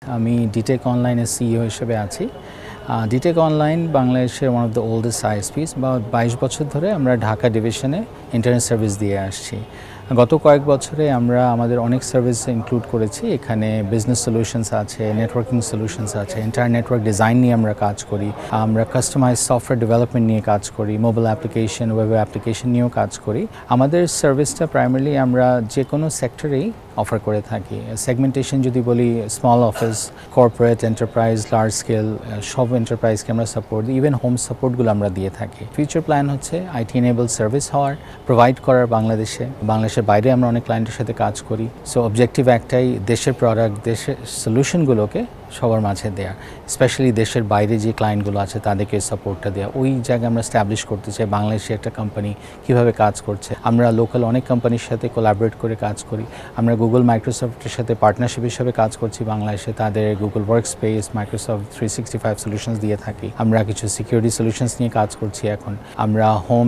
আমি ডিটেক অনলাইনের সিইও হিসেবে আছি। ডিটেক অনলাইন বাংলাদেশের ওয়ান অফ দ্য ওল্ডেস্ট আইএসপিস। বা 22 বছর ধরে আমরা ঢাকা ডিভিশনে ইন্টারনেট সার্ভিস দিয়ে আসছি। গত কয়েক বছরে আমরা আমাদের অনেক সার্ভিস ইনক্লুড করেছি। এখানে বিজনেস সলিউশনস আছে, নেটওয়ার্কিং সলিউশনস আছে, এন্টায়ার নেটওয়ার্ক ডিজাইন নিয়ে আমরা কাজ করি, আমরা কাস্টমাইজ সফটওয়্যার ডেভেলপমেন্ট নিয়ে কাজ করি, মোবাইল অ্যাপ্লিকেশন, ওয়েব অ্যাপ্লিকেশন নিয়েও কাজ করি। আমাদের সার্ভিসটা প্রাইমারিলি আমরা যে কোনো সেক্টরেই অফার করে থাকি। সেগমেন্টেশন যদি বলি, small office, corporate, enterprise, large scale, সব এন্টারপ্রাইজকে আমরা সাপোর্ট দিই। ইভেন হোম সাপোর্টগুলো আমরা দিয়ে থাকি। ফিউচার প্ল্যান হচ্ছে আইটি এনেবল সার্ভিস হওয়ার, প্রোভাইড করার বাংলাদেশের বাইরে আমরা অনেক ক্লায়েন্টের সাথে কাজ করি। সো অবজেক্টিভ একটাই, দেশের প্রোডাক্ট, দেশের সলিউশনগুলোকে সবার মাঝে দেয়া, স্পেশালি দেশের বাইরে যে ক্লায়েন্টগুলো আছে তাদেরকে সাপোর্টটা দেওয়া। ওই জায়গায় আমরা স্ট্যাবলিশ করতে চাই বাংলাদেশে একটা কোম্পানি কীভাবে কাজ করছে। আমরা লোকাল অনেক কোম্পানির সাথে কোলাবরেট করে কাজ করি। আমরা গুগল, মাইক্রোসফটের সাথে পার্টনারশিপ হিসেবে কাজ করছি বাংলাদেশে। তাদের Google work space, Microsoft 365 solutions দিয়ে থাকি। আমরা কিছু সিকিউরিটি সলিউশনস নিয়ে কাজ করছি এখন। আমরা হোম,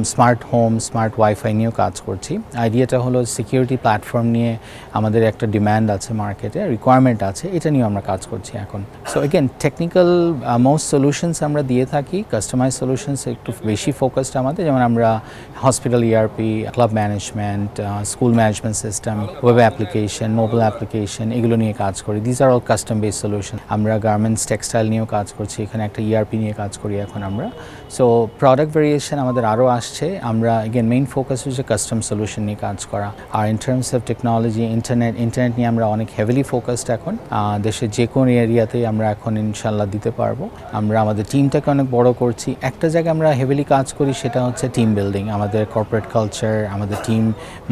স্মার্ট ওয়াইফাই নিয়েও কাজ করছি। আইডিয়াটা হলো সিকিউরিটি প্ল্যাটফর্ম নিয়ে আমাদের একটা ডিম্যান্ড আছে মার্কেটে, রিকোয়ারমেন্ট আছে, এটা নিয়েও আমরা কাজ করছি এখন। So again technical most solutions আমরা দিয়ে থাকি। কাস্টমাইজ সলিউশনস একটু বেশি ফোকাসড আমাদের, যেমন আমরা hospital ERP, club management, school management system, web application, mobile application, এগুলো নিয়ে কাজ করি। These are all custom base solution. আমরা গার্মেন্টস, টেক্সটাইল নিয়েও কাজ করছি। এখানে একটা ইআরপি নিয়ে কাজ করি এখন আমরা। সো প্রোডাক্ট ভেরিয়েশন আমাদের আরও আসছে। আমরা এগেন মেইন ফোকাস হচ্ছে কাস্টম সলিউশন নিয়ে কাজ করা। আর in terms of technology, internet নিয়ে আমরা অনেক হেভিলি ফোকাসড এখন। দেশের যে কোনো এরিয়াতেই আমরা এখন ইনশাল্লাহ দিতে পারবো। আমরা আমাদের টিমটাকে অনেক বড় করছি। একটা জায়গায় আমরা হেভিলি কাজ করি, সেটা হচ্ছে টিম বিল্ডিং। আমাদের কর্পোরেট কালচার, আমাদের টিম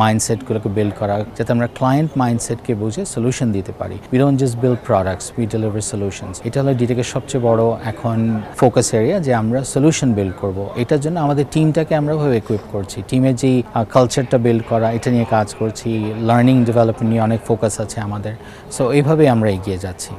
মাইন্ডসেটগুলোকে বিল্ড করা, যাতে আমরা ক্লায়েন্ট মাইন্ডসেটকে বুঝে সলিউশন দিতে পারি। We don't just build products, we deliver solutions. এটা হলো ডিটেকের সবচেয়ে বড় এখন ফোকাস এরিয়া, যে আমরা সলিউশন বিল্ড করব। এটার জন্য আমাদের টিমটাকে আমরা ভাবে ইকুইপ করছি। টিমের যেই কালচারটা বিল্ড করা, এটা নিয়ে কাজ করছি। লার্নিং ডেভেলপমেন্ট নিয়ে অনেক ফোকাস আছে আমাদের। সো এইভাবেই আমরা এগিয়ে যাচ্ছি।